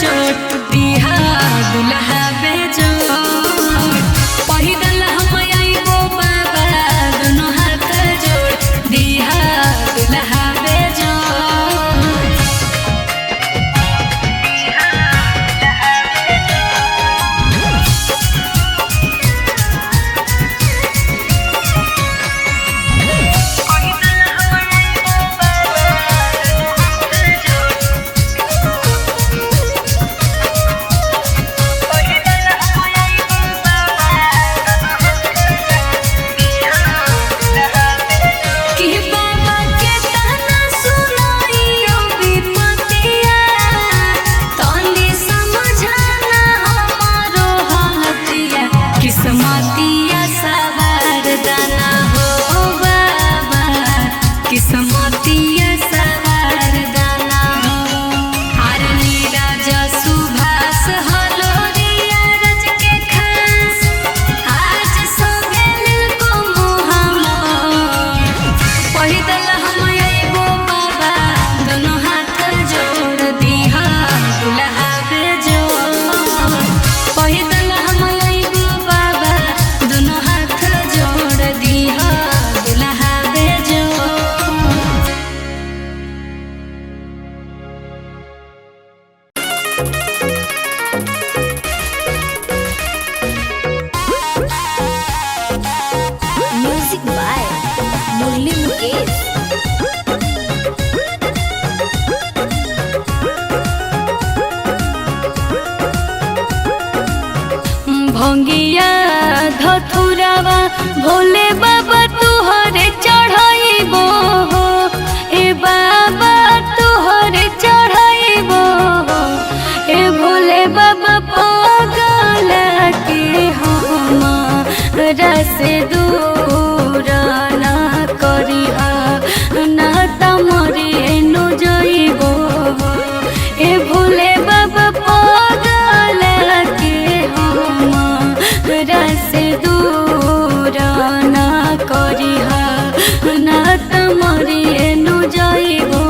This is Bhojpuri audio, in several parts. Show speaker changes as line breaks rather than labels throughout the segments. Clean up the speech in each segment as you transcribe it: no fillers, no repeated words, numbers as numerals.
जोड़ दिहा दुल्हा बेजोड़ पहिदल हम आइबो बाबा दोनों हाथ जोड़ दिहा दुल्हा बेजोड़। किस्मतिया सवार दाना हो बाबा किस्मतिया सवार दाना हो हर नीरज सुभाष हलो रिया रज के खास आज सोगेल को मोहम्मद पहिदल हम आइबो बाबा दोनों हाथ जोड़ दिहा दुल्हा बेजोड़ पहिदल हम आइबो बाबा दोनों हाथ जोड़ दिहा दुल्हा बेजोड़।
म्यूजिक बाय मुरली मुकेश।
भंगिया धथुरावा भोले बाबा तुहरे चढ़ाइबो ए बाबा तुहरे चढ़ाइबो ए भोले बाबा पागल के हम से दूर ना करिहा ना तमरे नु जइबो ए भोले बाबा पागल के हम से दूर ना करिहा ना तमरे नु जइबो।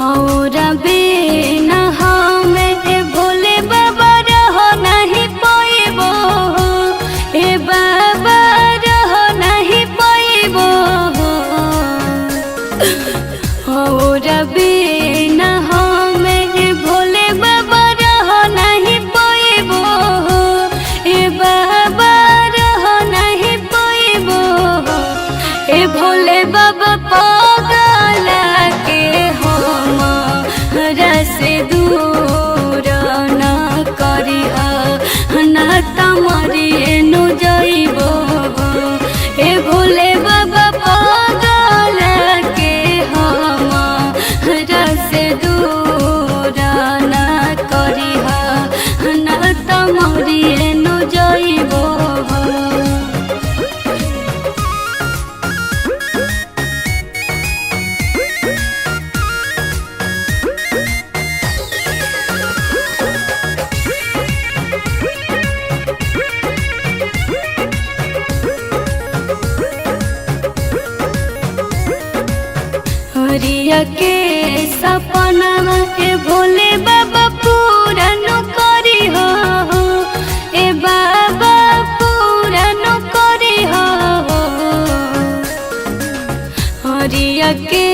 और बिना हमें भोले बाबा रहो नहीं पाइबो ए बाबा रहो नहीं पाइबो और बिना हमें भोले बाबा रहो नहीं पाइबो ए बाबा रहो नहीं पाइबो ए भोले बाबा पागल के हम से दूर ना करिहा ना तमरे नु जइबो ए भोले बाबा पागल के हम से दूर ना करिहा ना तमरे नु जइबो। हरिया के सपना के भोले बाबा पूरा नु करिहो ए बाबा पूरा नु करिहो हरिया के